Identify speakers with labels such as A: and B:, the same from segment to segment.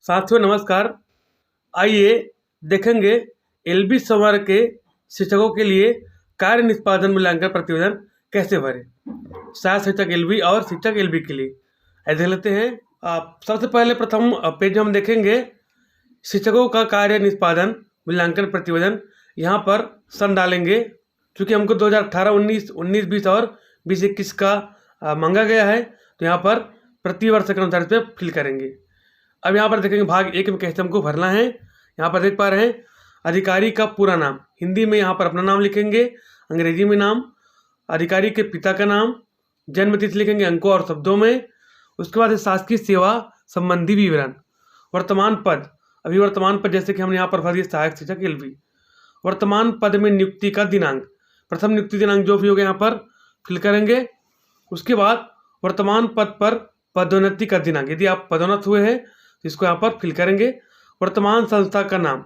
A: साथियों नमस्कार। आइए देखेंगे एलबी संवर्ग के शिक्षकों के लिए कार्य निष्पादन मूल्यांकन प्रतिवेदन कैसे भरें। सहायक शिक्षक एलबी और शिक्षक एलबी के लिए ऐसे लेते हैं। सबसे पहले प्रथम पेज हम देखेंगे शिक्षकों का कार्य निष्पादन मूल्यांकन प्रतिवेदन। यहाँ पर सन डालेंगे क्योंकि हमको 2018, 19, 19-20 और 20-21 का मांगा गया है, तो यहाँ पर प्रति वर्ष के अनुसार इस पर फिल करेंगे। अब यहाँ पर देखेंगे भाग 1 में कैसे हमको भरना है। यहाँ पर देख पा रहे हैं अधिकारी का पूरा नाम, हिंदी में यहाँ पर अपना नाम लिखेंगे, अंग्रेजी में नाम, अधिकारी के पिता का नाम, जन्म तिथि लिखेंगे अंकों और शब्दों में। उसके बाद शासकीय सेवा संबंधी विवरण, वर्तमान पद, अभी वर्तमान पद जैसे कि हमने यहाँ पर भर दिया सहायक शिक्षक एलबी। वर्तमान पद में नियुक्ति का दिनांक, प्रथम नियुक्ति दिनांक जो भी होगा यहाँ पर फिल करेंगे। उसके बाद वर्तमान पद पर पदोन्नति का दिनांक, यदि आप पदोन्नत हुए हैं तो इसको यहाँ पर फिल करेंगे। वर्तमान संस्था का नाम,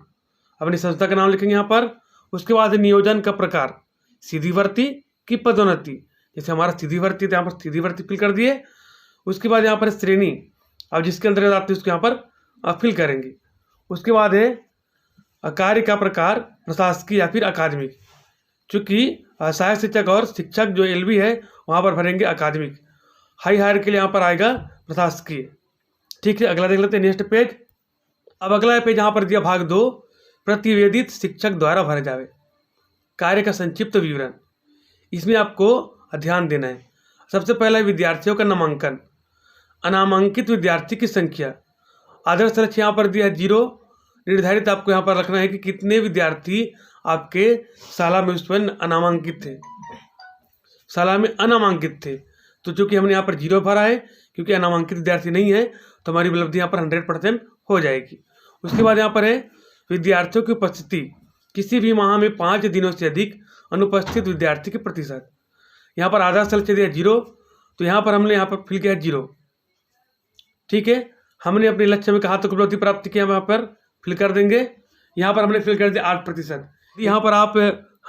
A: अपनी संस्था का नाम लिखेंगे यहाँ पर। उसके बाद नियोजन का प्रकार, सीधी भर्ती की पदोन्नति, जैसे हमारा सीधी भर्ती तो यहाँ पर सीधी भर्ती फिल कर दिए। उसके बाद यहाँ पर श्रेणी, अब जिसके अंतर्गत आती है उसको यहाँ पर फिल करेंगे। उसके बाद है कार्य का प्रकार, प्रशासकीय या फिर अकादमिक, चूँकि सहायक शिक्षक और शिक्षक जो एलबी है वहाँ पर भरेंगे अकादमिक। हाई हायर के लिए यहाँ पर आएगा प्रशासकीय। ठीक है, अगला देख लेते हैं नेक्स्ट पेज। अब अगला पेज यहाँ पर दिया भाग 2, प्रतिवेदित शिक्षक द्वारा भरे जावे कार्य का संक्षिप्त विवरण। इसमें आपको ध्यान देना है। सबसे पहला विद्यार्थियों का नामांकन, अनामांकित विद्यार्थी की संख्या, आदर्श लक्ष्य यहाँ पर दिया है 0। निर्धारित आपको यहाँ पर रखना है कि कितने विद्यार्थी आपके शाला में उस पर अनामांकित थे, शाला में अनामांकित थे। तो चूँकि हमने यहाँ पर 0 भरा है क्योंकि अनामांकित विद्यार्थी नहीं है, तो हमारी उपलब्धि यहाँ पर 100% हो जाएगी। उसके बाद यहाँ पर है विद्यार्थियों की उपस्थिति, किसी भी माह में 5 दिनों से अधिक अनुपस्थित विद्यार्थी के प्रतिशत। यहाँ पर आदर्श लक्ष्य दिया 0, तो यहाँ पर हमने यहाँ पर फिल किया 0। ठीक है, हमने अपने लक्ष्य में कहा तो उपलब्धि प्राप्त किया, यहाँ पर फिल कर देंगे। यहाँ पर हमने फिल कर दिया 8%। यहाँ पर आप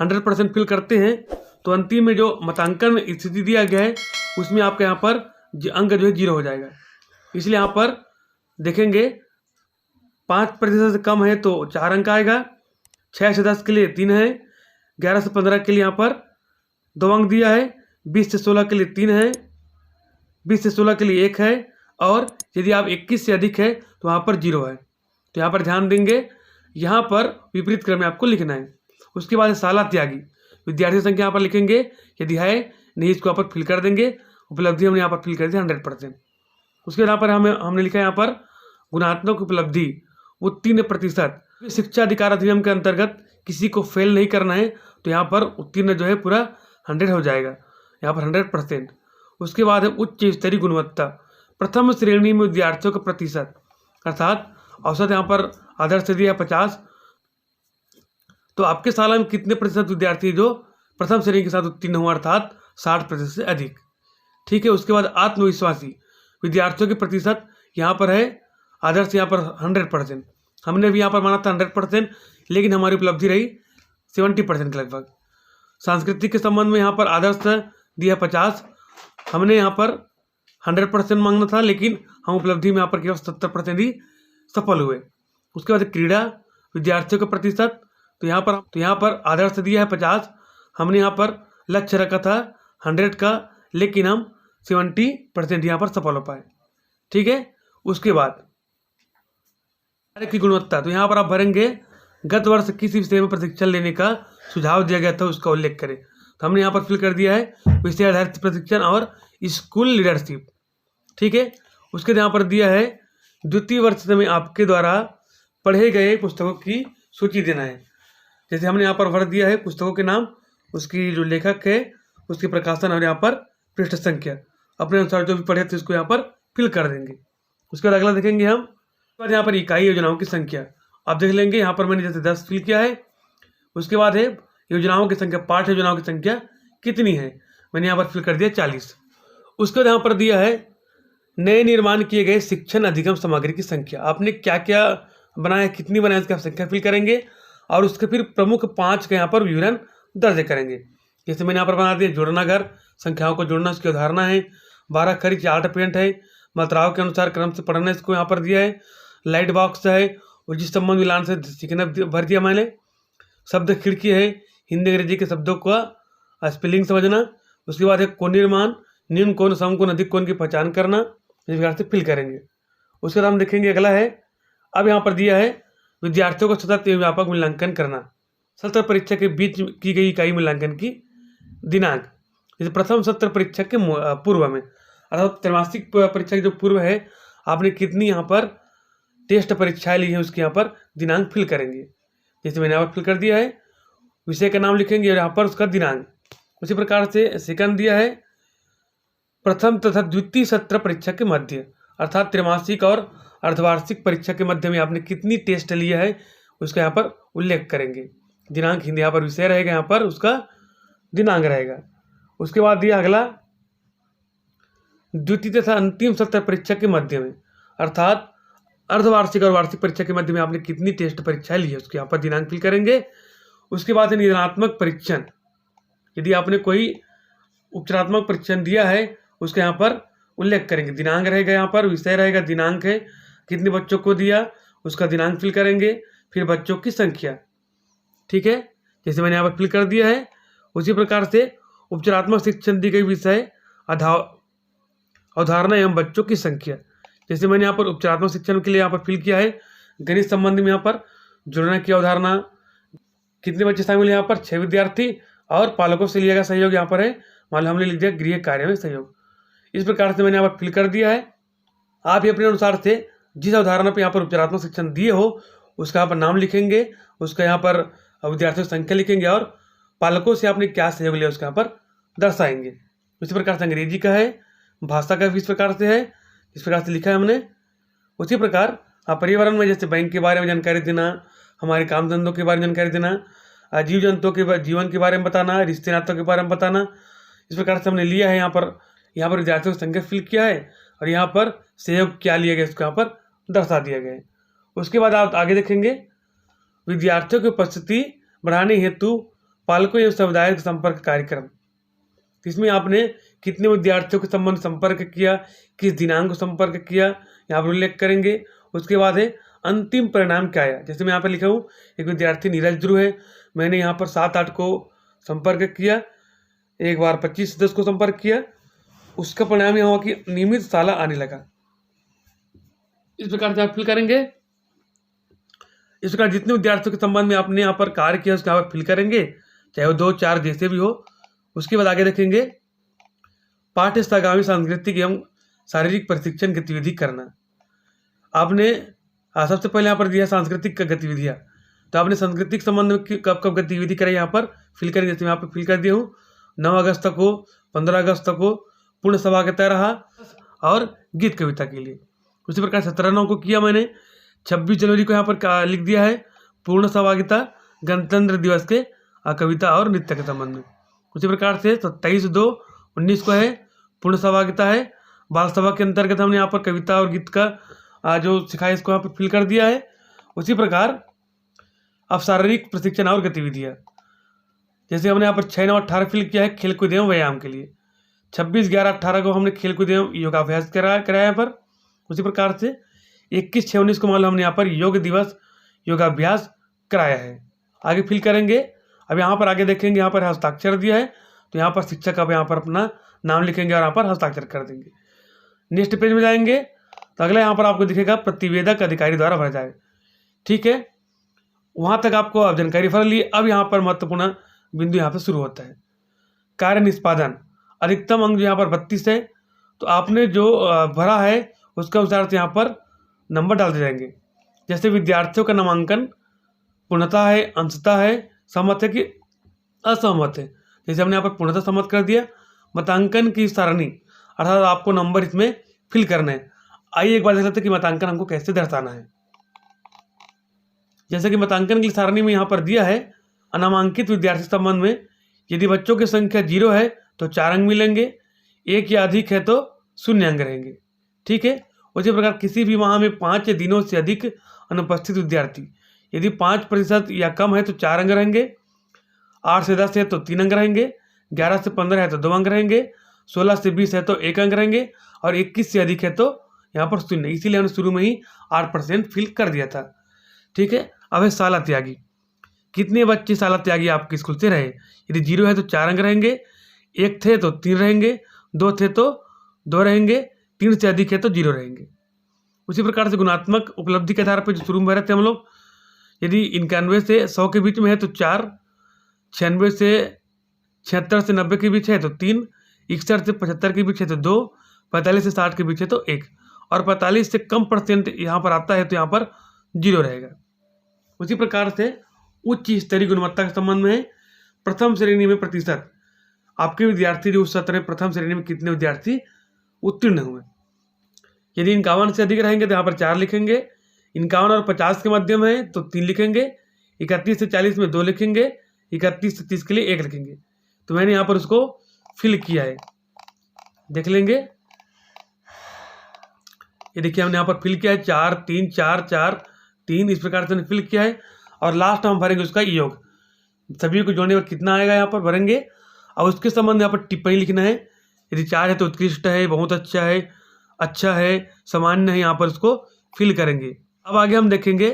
A: 100% फिल करते हैं तो अंतिम में जो मतांकन स्थिति दिया गया है उसमें आपका यहाँ पर अंक जो है 0 हो जाएगा। इसलिए यहाँ पर देखेंगे 5% से कम है तो 4 अंक आएगा, 6 से 10 के लिए 3 है, 11 से 15 के लिए यहाँ पर 2 अंक दिया है, 20 से 16 के लिए 3 है, 20 से 16 के लिए 1 है, और यदि आप 21 से अधिक है तो वहाँ पर 0 है। तो यहाँ पर ध्यान देंगे, यहाँ पर विपरीत क्रम में आपको लिखना है। उसके बाद शाला त्यागी, विद्यार्थी संख्या यहाँ पर लिखेंगे, यदि है नहीं इसको यहाँ पर फिल कर देंगे। उपलब्धि हमने यहाँ पर फिल कर दी 100%। उसके यहाँ पर हमने लिखा है यहाँ पर गुणात्मक उपलब्धि उत्तीर्ण प्रतिशत। शिक्षा अधिकार अधिनियम के अंतर्गत किसी को फेल नहीं करना है, तो यहाँ पर उत्तीर्ण जो है पूरा 100 हो जाएगा, यहाँ पर 100%। उसके बाद है उच्च स्तरीय गुणवत्ता, प्रथम श्रेणी में विद्यार्थियों का प्रतिशत, अर्थात औसत यहाँ पर आदर्श से दिया 50, तो आपके शाला में कितने प्रतिशत विद्यार्थी जो प्रथम श्रेणी के साथ उत्तीर्ण हुआ, अर्थात 60% से अधिक। ठीक है, उसके बाद आत्मविश्वासी विद्यार्थियों के प्रतिशत यहाँ पर है आदर्श यहाँ पर 100%। हमने भी यहाँ पर माना था 100%, लेकिन हमारी उपलब्धि रही 70% के लगभग। सांस्कृतिक के संबंध में यहाँ पर आदर्श दिया 50, हमने यहाँ पर 100% मांगना था, लेकिन हम उपलब्धि में यहाँ पर केवल 70% ही सफल हुए। उसके बाद क्रीड़ा विद्यार्थियों का प्रतिशत, तो यहाँ पर आदर्श दिया है 50, हमने यहाँ पर लक्ष्य रखा था 100 का, लेकिन हम 70% यहाँ पर सफल हो पाए। ठीक है, उसके बाद कार्य की गुणवत्ता, तो यहाँ पर आप भरेंगे गत वर्ष किसी विषय में प्रशिक्षण लेने का सुझाव दिया गया था उसका उल्लेख करें, तो हमने यहाँ पर फिल कर दिया है विषय आधारित प्रशिक्षण और स्कूल लीडरशिप। ठीक है, उसके यहाँ पर दिया है द्वितीय वर्ष में आपके द्वारा पढ़े गए पुस्तकों की सूची देना है। जैसे हमने यहाँ पर भर दिया है पुस्तकों के नाम, उसकी जो लेखक है, उसकी प्रकाशन और यहाँ पर पृष्ठ संख्या, अपने अनुसार जो भी पढ़े थे उसको यहाँ पर फिल कर देंगे। उसके बाद अगला देखेंगे हम, यहाँ पर इकाई योजनाओं की संख्या आप देख लेंगे, यहाँ पर मैंने जैसे 10 फिल किया है। उसके बाद है योजनाओं की संख्या, पाठ योजनाओं की संख्या कितनी है, मैंने यहाँ पर फिल कर दिया 40। उसके बाद यहाँ पर दिया है नए निर्माण किए गए शिक्षण अधिगम सामग्री की संख्या, आपने क्या क्या बनाया, कितनी बनाया, इसकी आप संख्या फिल करेंगे, और उसके फिर प्रमुख 5 का यहाँ पर विवरण दर्ज करेंगे। जैसे मैंने यहाँ पर बना दिया जोड़ना घर, संख्याओं को जोड़ना उसकी अवधारणा है, 12 खर्च 8 पेंट है, मात्राओं के अनुसार क्रम से पढ़ना इसको यहाँ पर दिया है, लाइट बॉक्स है उचित संबंध मिलान से सीखना भर दिया मैंने। शब्द खिड़की है, हिंदी अंग्रेजी के शब्दों का स्पेलिंग समझना। उसके बाद है कोण निर्माण, निम्न कोण समकोण अधिक कोण की पहचान करना, इस प्रकार से फिल करेंगे। उसके बाद हम देखेंगे अगला है, अब यहाँ पर दिया है विद्यार्थियों को सतत एवं व्यापक मूल्यांकन करना। सत्र परीक्षा के बीच की गई इकाई मूल्यांकन की दिनांक, जैसे प्रथम सत्र परीक्षा के पूर्व में, अर्थात त्रैमासिक परीक्षा के जो पूर्व है आपने कितनी यहाँ पर टेस्ट परीक्षाएं ली है उसके यहाँ पर दिनांक फिल करेंगे। जैसे मैंने यहाँ पर फिल कर दिया है, विषय का नाम लिखेंगे और यहाँ पर उसका दिनांक। उसी प्रकार से सेकंड दिया है प्रथम तथा द्वितीय सत्र परीक्षा के मध्य, अर्थात त्रैमासिक और अर्धवार्षिक परीक्षा के मध्य में आपने कितनी टेस्ट लिया है उसका यहाँ पर उल्लेख करेंगे। दिनांक हिंदी यहाँ पर विषय रहेगा, यहाँ पर उसका दिनांक रहेगा। उसके बाद दिया अगला द्वितीय तथा अंतिम सत्र परीक्षा के मध्य में, अर्थात अर्धवार्षिक और वार्षिक परीक्षा के मध्य में आपने कितनी टेस्ट परीक्षा ली है उसके यहाँ पर दिनांक फिल करेंगे। उसके बाद है निदानात्मक परीक्षण, यदि आपने कोई उपचारात्मक परीक्षण दिया है उसके यहाँ पर उल्लेख करेंगे। दिनांक रहेगा, यहाँ पर विषय रहेगा, दिनांक है, कितने बच्चों को दिया उसका दिनांक फिल करेंगे, फिर बच्चों की संख्या। ठीक है, जैसे मैंने यहाँ पर फिल कर दिया है। उसी प्रकार से उपचारात्मक शिक्षण दी गई विषय अवधारणा एवं बच्चों की संख्या, जैसे मैंने यहाँ पर उपचारात्मक शिक्षण के लिए यहाँ पर फिल किया है गणित संबंधी में यहाँ पर जुड़ने की अवधारणा, कितने बच्चे शामिल हैं यहाँ पर 6 विद्यार्थी और पालकों से लिया गया सहयोग यहाँ पर है, मान लो हमने लिख दिया गृह कार्य में सहयोग। इस प्रकार से मैंने यहाँ पर फिल कर दिया है। आप ही अपने अनुसार से जिस अवधारणा पर यहाँ पर उपचारात्मक शिक्षण दिए हो उसका यहाँ पर नाम लिखेंगे, उसका यहाँ पर विद्यार्थियों की संख्या लिखेंगे और पालकों से आपने क्या सहयोग लिया उसका यहाँ पर दर्शाएंगे। उसी प्रकार से अंग्रेजी का है, भाषा का भी इस प्रकार से है, इस प्रकार से लिखा है हमने। उसी प्रकार पर्यावरण में जैसे बैंक के बारे में जानकारी देना, हमारे काम धंधों के बारे में जानकारी देना, जीव जंतुओं के जीवन के बारे में बताना, रिश्ते नातों के बारे में बताना, इस प्रकार से हमने लिया है। यहाँ पर विद्यार्थियों की संख्या फिल किया है और यहाँ पर सहयोग क्या लिया गया उसको यहाँ पर दर्शा दिया गया है। उसके बाद आप आगे देखेंगे विद्यार्थियों की उपस्थिति बढ़ाने हेतु पालकों एवं समुदाय के संपर्क कार्यक्रम, इसमें आपने कितने विद्यार्थियों के संबंध संपर्क किया, किस दिनांक को संपर्क किया, यहाँ पर उल्लेख करेंगे। उसके बाद है अंतिम परिणाम क्या आया, जैसे मैं यहाँ पर लिखा हूँ एक विद्यार्थी नीरज ध्रुव है, मैंने यहाँ पर 7-8 को संपर्क किया, एक बार 25 सदस्य को संपर्क किया, उसका परिणाम यह हुआ कि नियमित साला आने लगा। इस प्रकार से आप फिल करेंगे। इस प्रकार जितने विद्यार्थियों के संबंध में आपने यहाँ पर कार्य किया उसका यहाँ पर फिल करेंगे, चाहे वो 2-4 जैसे भी हो। उसके बाद आगे देखेंगे पाठ्यस्थागामी सांस्कृतिक एवं शारीरिक प्रशिक्षण गतिविधि करना। आपने सबसे पहले यहाँ पर दिया सांस्कृतिक गतिविधियाँ, तो आपने सांस्कृतिक संबंध में कब कब गतिविधि करें यहाँ पर फिल करें। जैसे मैं यहाँ पर फिल कर दिया हूँ 9 अगस्त को, 15 अगस्त को पूर्ण सहभागिता रहा और गीत कविता के लिए। उसी प्रकार 17/9 को किया मैंने, 26 जनवरी को यहाँ पर लिख दिया है पूर्ण सहभागिता गणतंत्र दिवस के कविता और नृत्य के संबंध में। उसी प्रकार से 27/2/19 को है पूर्ण सहभागिता है बाल सभा के अंतर्गत हमने यहाँ पर कविता और गीत का जो सिखाया इसको यहाँ पर फिल कर दिया है। उसी प्रकार अब शारीरिक प्रशिक्षण और गतिविधियाँ, जैसे हमने यहाँ पर 6/9/18 फिल किया है खेलकूद एवं व्यायाम के लिए, 26/11/18 को हमने खेलकूद एवं योगाभ्यास कराया यहाँ पर। उसी प्रकार से 21/6/19 को मान लो हमने यहाँ पर योग दिवस योगाभ्यास कराया है। आगे फिल करेंगे। अब यहाँ पर आगे देखेंगे, यहाँ पर हस्ताक्षर दिया है तो यहाँ पर शिक्षक अब यहाँ पर अपना नाम लिखेंगे और यहाँ पर हस्ताक्षर कर देंगे। नेक्स्ट पेज में जाएंगे तो अगला यहाँ पर आपको दिखेगा प्रतिवेदक अधिकारी द्वारा भरा जाए। ठीक है, वहाँ तक आपको अब जानकारी भर ली। अब यहाँ पर महत्वपूर्ण बिंदु यहाँ पर शुरू होता है कार्य निष्पादन। अधिकतम अंक यहाँ पर 32 है, तो आपने जो भरा है उसके अनुसार से यहाँ पर नंबर डाल दिए जाएंगे। जैसे विद्यार्थियों का नामांकन पूर्णतः है, अंशतः है, सहमत है कि असहमत है। जैसे हमने यहाँ पर पूर्णतः सहमत कर दिया। मतांकन की सारणी, अर्थात आपको नंबर इसमें फिल करना है। आइए एक बार देख लेते हैं कि मतांकन हमको कैसे दर्शाना है। जैसे कि मतांकन की सारणी में यहाँ पर दिया है अनामांकित विद्यार्थी संबंध में यदि बच्चों की संख्या 0 है तो 4 अंक मिलेंगे, 1 या अधिक है तो 0 अंक रहेंगे। ठीक है, उसी प्रकार किसी भी माह में 5 दिनों से अधिक अनुपस्थित विद्यार्थी, यदि 5% या कम है तो 4 अंक रहेंगे, 8 से 10 है तो 3 अंक रहेंगे, 11 से 15 है तो 2 अंक रहेंगे, 16 से 20 है तो 1 अंक रहेंगे और 21 से अधिक है तो यहाँ पर 0, इसीलिए हमने शुरू में ही 8% फिल कर दिया था। ठीक है, अब है शाला त्यागी। कितने बच्चे शाला त्यागी आपके स्कूल से रहे? यदि 0 है तो 4 अंक रहेंगे, 1 थे तो 3 रहेंगे, 2 थे तो 2 रहेंगे, 3 से अधिक है तो 0 रहेंगे। उसी प्रकार से गुणात्मक उपलब्धि के आधार पर जो शुरू में भरे थे हम लोग, यदि 91 से 100 के बीच में है तो 4, 96 से 76 से 90 के बीच है तो 3, 61 से 75 के बीच है तो 2, 45 से 60 के बीच है तो 1, और 45 से कम परसेंट यहाँ पर आता है तो यहाँ पर 0 रहेगा। उसी प्रकार से उच्च स्तरीय गुणवत्ता के संबंध में प्रथम श्रेणी में प्रतिशत, आपके विद्यार्थी जो उस सत्र में प्रथम श्रेणी में कितने विद्यार्थी उत्तीर्ण हुए। यदि 51 से अधिक रहेंगे तो यहाँ पर 4 लिखेंगे, 51 और 50 के मध्यम है तो 3 लिखेंगे, 31 से 40 में 2 लिखेंगे, 31 से 30 के लिए 1 लिखेंगे। तो मैंने यहाँ पर उसको फिल किया है, देख लेंगे। ये देखिए हमने यहाँ पर फिल किया है 4 3 4 4 3, इस प्रकार से फिल किया है। और लास्ट हम भरेंगे उसका योग, सभी को जोड़ने पर कितना आएगा यहाँ पर भरेंगे। और उसके संबंध में यहाँ पर टिप्पणी लिखना है। यदि 4 है तो उत्कृष्ट है, बहुत अच्छा है, सामान्य है, यहाँ पर उसको फिल करेंगे। अब आगे हम देखेंगे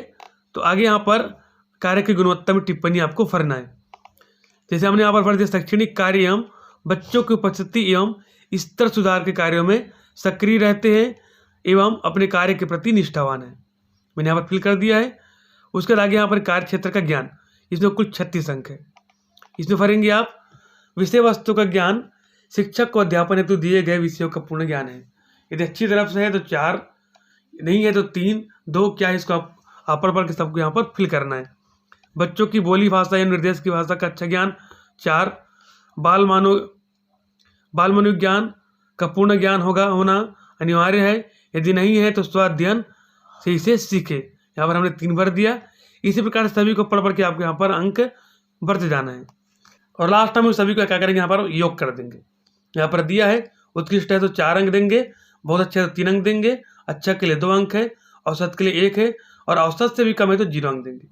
A: तो आगे यहाँ पर कार्य की गुणवत्ता में टिप्पणी आपको भरना है। जैसे हमने यहाँ पर भर दिया शैक्षणिक कार्य एवं बच्चों की उपस्थिति एवं स्तर सुधार के कार्यों में सक्रिय रहते हैं एवं अपने कार्य के प्रति निष्ठावान है, मैंने यहाँ पर फिल कर दिया है। उसके बाद आगे यहाँ पर कार्य क्षेत्र का ज्ञान, इसमें कुल 36 अंक है। इसमें भरेंगे आप विषय वस्तु का ज्ञान, शिक्षक को अध्यापन हेतु दिए गए विषयों का पूर्ण ज्ञान है। यदि अच्छी तरफ से है तो 4, नहीं है तो 3, 2 क्या है, इसको आप अपर पढ़ के सबको यहाँ पर फिल करना है। बच्चों की बोली भाषा या निर्देश की भाषा का अच्छा ज्ञान 4, बाल मनोविज्ञान का पूर्ण ज्ञान होना अनिवार्य है। यदि नहीं है तो स्वाध्ययन से इसे सीखे, यहाँ पर हमने 3 भर दिया। इसी प्रकार सभी को पढ़ के आपको यहाँ पर अंक भरते जाना है। और लास्ट में सभी को क्या करेंगे, यहाँ पर योग कर देंगे। यहाँ पर दिया है उत्कृष्ट है तो 4 अंक देंगे, बहुत अच्छा है तो 3 अंक देंगे, अच्छा के लिए 2 अंक है, औसत के लिए 1 है, और औसत से भी कम है तो 0 अंक देंगे।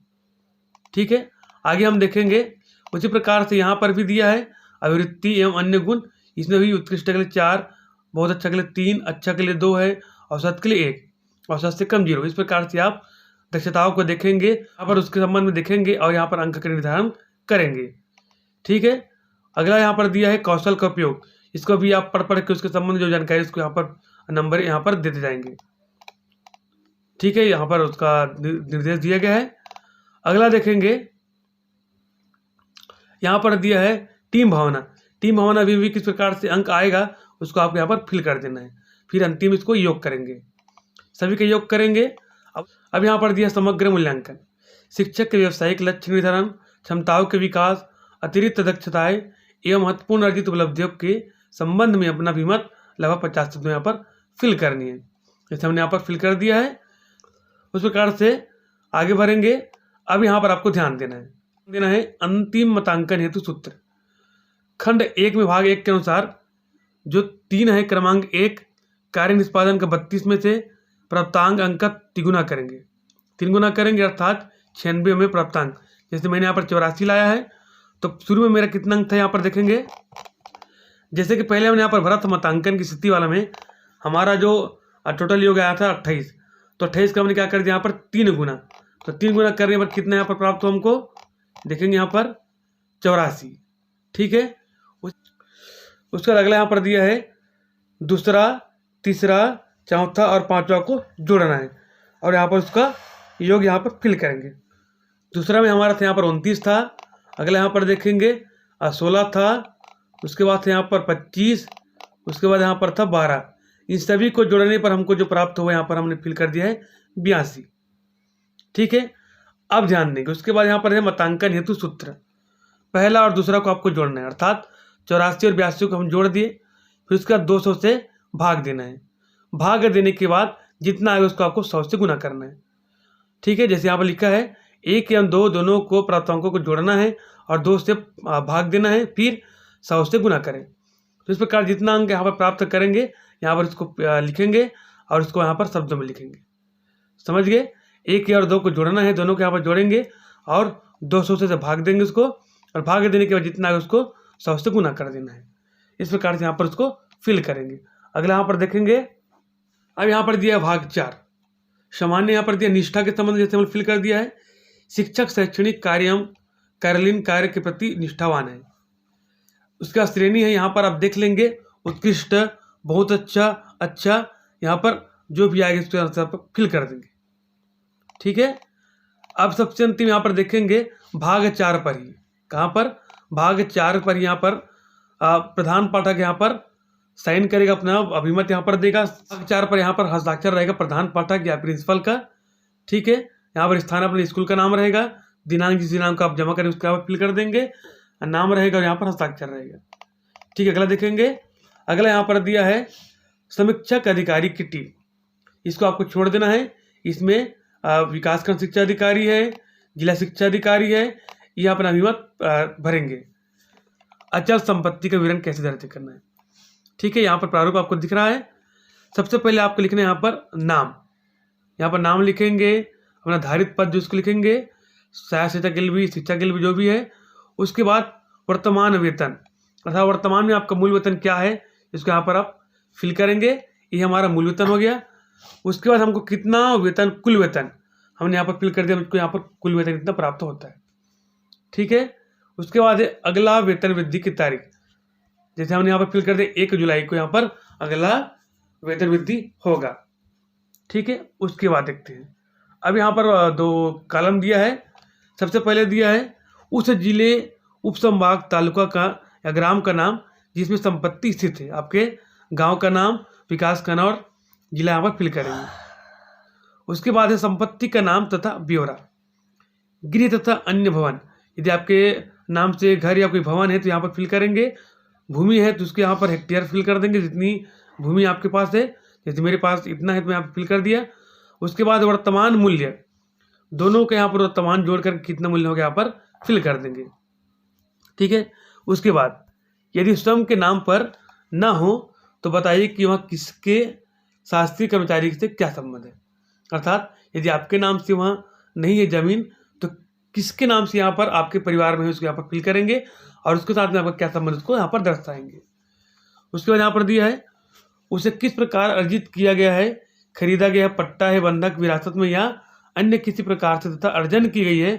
A: ठीक है, आगे हम देखेंगे। उसी प्रकार से यहाँ पर भी दिया है अभिवृत्ति एवं अन्य गुण, इसमें भी उत्कृष्ट के लिए 4, बहुत अच्छा के लिए 3, अच्छा के लिए 2 है, औसत के लिए 1, औसत से कम 0। इस प्रकार से आप दक्षताओं को देखेंगे, यहाँ पर उसके संबंध में देखेंगे और यहाँ पर अंक का निर्धारण करेंगे। ठीक है, अगला यहाँ पर दिया है कौशल का उपयोग, इसको भी आप पढ़ के उसके संबंध में जो जानकारी उसको यहाँ पर नंबर यहाँ पर देते जाएंगे। ठीक है, यहाँ पर उसका निर्देश दिया गया है। अगला देखेंगे, यहाँ पर दिया है टीम भावना भी किस प्रकार से अंक आएगा उसको आपको यहाँ पर फिल कर देना है। फिर अंतिम इसको योग करेंगे, सभी का योग करेंगे। अब यहाँ पर दिया समग्र मूल्यांकन, शिक्षक के व्यावसायिक लक्ष्य निर्धारण, क्षमताओं के विकास, अतिरिक्त दक्षताएं एवं महत्वपूर्ण अर्जित उपलब्धियों के संबंध में अपना अभिमत लगभग 50 शब्दों यहाँ पर फिल करनी है। जैसे हमने यहाँ पर फिल कर दिया है, उस प्रकार से आगे भरेंगे। अब यहाँ पर आपको ध्यान देना है अंतिम मतांकन हेतु सूत्र। खंड 1 में भाग 1 के अनुसार जो 3 है, क्रमांक 1 कार्य निष्पादन का 32 में से प्राप्तांक अंक का 3 गुना करेंगे, अर्थात 96 में प्राप्तांक। जैसे मैंने यहाँ पर 84 लाया है तो शुरू में मेरा कितना अंक था यहाँ पर देखेंगे। जैसे कि पहले हमने यहाँ पर भरा था मतांकन की स्थिति वाला में, हमारा जो टोटल योग आया था 28, तो 28 का हमने क्या कर दिया यहाँ पर 3 गुना, तो 3 गुना करने पर कितना यहाँ पर प्राप्त हो हमको देखेंगे यहाँ पर 84। ठीक है, उसका अगला यहाँ पर दिया है दूसरा, तीसरा, चौथा और पांचवा को जोड़ना है और यहाँ पर उसका योग यहाँ पर फिल करेंगे। दूसरा में हमारा था यहाँ पर 29 था, अगला यहाँ पर देखेंगे 16 था, उसके बाद था यहाँ पर 25, उसके बाद यहाँ पर था 12। इन सभी को जोड़ने पर हमको जो प्राप्त हुआ यहाँ पर हमने फिल कर दिया है 82। ठीक है, अब ध्यान देंगे। उसके बाद यहाँ पर है मतांकन हेतु सूत्र, पहला और दूसरा को आपको जोड़ना है, अर्थात 84 और 82 को हम जोड़ दिए, फिर उसके बाद 200 से भाग देना है। भाग देने के बाद जितना आएगा उसको आपको 100 से गुना करना है। ठीक है, जैसे यहाँ पर लिखा है 1 या 2 दोनों को प्राप्तांकों को जोड़ना है और 2 से भाग देना है, फिर 100 से गुना करें। तो इस प्रकार जितना अंक यहाँ पर प्राप्त करेंगे यहाँ पर इसको लिखेंगे और इसको यहाँ पर शब्दों में लिखेंगे। समझ गए, 1 और 2 को जोड़ना है, दोनों को यहाँ पर जोड़ेंगे और 200 से भाग देंगे उसको, और भाग देने के बाद जितना है उसको 100 से गुना कर देना है। इस प्रकार से यहाँ पर उसको फिल करेंगे। अगला यहाँ पर देखेंगे अब यहाँ पर दिया है भाग 4, सामान्य यहाँ पर दिया निष्ठा के संबंध जैसे हमने फिल कर दिया है। शिक्षक शैक्षणिक कार्य एवं कार्यालयीन कार्य के प्रति निष्ठावान है। उसका श्रेणी है, यहाँ पर आप देख लेंगे, उत्कृष्ट, बहुत अच्छा, अच्छा, यहाँ पर जो भी आएगा इसको आंसर आप फिल कर देंगे। ठीक है। अब सबसे अंतिम यहाँ पर देखेंगे भाग 4 पर ही, कहाँ पर, भाग 4 पर यहाँ पर प्रधान पाठक यहाँ पर साइन करेगा, अपना अभिमत यहाँ पर देगा। भाग 4 पर यहाँ पर हस्ताक्षर रहेगा प्रधान पाठक या प्रिंसिपल का। ठीक है। यहाँ पर स्थान अपने स्कूल का नाम रहेगा, दिनांक जिस दिनांक को आप जमा करें उसका आप फिल कर देंगे, नाम रहेगा और यहाँ पर हस्ताक्षर रहेगा। ठीक है। अगला देखेंगे, अगला यहाँ पर दिया है समीक्षक अधिकारी की टीम, इसको आपको छोड़ देना है। इसमें विकासखंड शिक्षा अधिकारी है, जिला शिक्षा अधिकारी है, ये अपना अभिमत भरेंगे। अचल संपत्ति का विवरण कैसे दर्ज करना है। ठीक है। यहाँ पर प्रारूप आपको दिख रहा है। सबसे पहले आपको लिखना है यहाँ पर नाम, यहाँ पर नाम लिखेंगे, अपना धारित पद जो उसको लिखेंगे, सहायक शिक्षक के लिए भी, शिक्षक के लिए भी जो भी है। उसके बाद वर्तमान वेतन, अर्थात वर्तमान में आपका मूल वेतन क्या है इसको यहाँ पर आप फिल करेंगे, ये हमारा मूल वेतन हो गया। उसके बाद हमको कितना वेतन, कुल वेतन हमने यहाँ पर फिल कर दिया, हमको यहाँ पर कुल वेतन कितना प्राप्त होता है। ठीक है। उसके बाद है अगला वेतन वृद्धि की तारीख, जैसे हमने यहाँ पर फिल कर दिया 1 जुलाई को यहाँ पर अगला वेतन वृद्धि होगा। ठीक है। उसके बाद देखते हैं, अब यहाँ पर 2 कॉलम दिया है। सबसे पहले दिया है उस जिले, उपसंभाग, तालुका का या ग्राम का नाम जिसमें संपत्ति स्थित है, आपके गांव का नाम, विकास खंड और जिला यहाँ पर फिल करेंगे। उसके बाद है संपत्ति का नाम तथा ब्यौरा, गृह तथा अन्य भवन, यदि आपके नाम से घर या कोई भवन है तो यहाँ पर फिल करेंगे। भूमि है तो उसके यहाँ पर हेक्टेयर फिल कर देंगे, जितनी भूमि आपके पास है, जैसे मेरे पास इतना है तो मैं यहाँ पर फिल कर दिया। उसके बाद वर्तमान मूल्य, दोनों के यहाँ पर वर्तमान जोड़ कर कितना मूल्य होगा यहाँ पर फिल कर देंगे। ठीक है। उसके बाद यदि स्वयं के नाम पर ना हो तो बताइए कि वहाँ किसके शासकीय कर्मचारी से क्या संबंध है, अर्थात यदि आपके नाम से वहाँ नहीं है जमीन तो किसके नाम से यहाँ पर आपके परिवार में है उसको यहाँ पर फिल करेंगे और उसके साथ में आपका क्या संबंध उसको यहाँ पर दर्शाएंगे। उसके बाद यहाँ पर दिया है उसे किस प्रकार अर्जित किया गया है, खरीदा गया पट्टा है, बंधक, विरासत में या अन्य किसी प्रकार से तथा अर्जन की गई है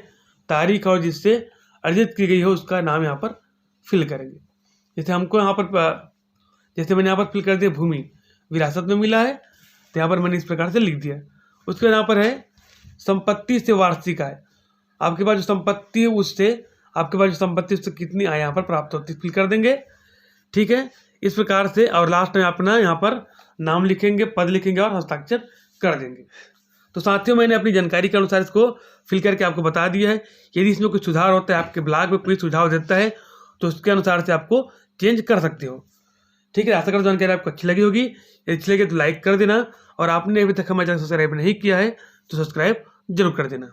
A: तारीख और जिससे अर्जित की गई है उसका नाम यहाँ पर फिल करेंगे। जैसे हमको यहाँ पर, जैसे मैंने यहाँ पर फिल कर दिया भूमि, विरासत में मिला है तो यहाँ पर मैंने इस प्रकार से लिख दिया। उसके बाद यहाँ पर है संपत्ति से वार्षिक आय, आपके पास जो संपत्ति है उससे, आपके पास जो संपत्ति उससे कितनी आय यहाँ पर प्राप्त होती है फिल कर देंगे। ठीक है। इस प्रकार से, और लास्ट में अपना यहाँ पर नाम लिखेंगे, पद लिखेंगे और हस्ताक्षर कर देंगे। तो साथियों, मैंने अपनी जानकारी के अनुसार इसको फिल करके आपको बता दिया है। यदि इसमें कोई सुधार होता है, आपके ब्लॉग में कोई सुझाव देता है तो उसके अनुसार से आपको चेंज कर सकते हो। ठीक है। आशा करता हूं जानकारी आपको अच्छी लगी होगी। यदि अच्छी लगी तो लाइक कर देना और आपने अभी तक हमारे चैनल सब्सक्राइब नहीं किया है तो सब्सक्राइब जरूर कर देना।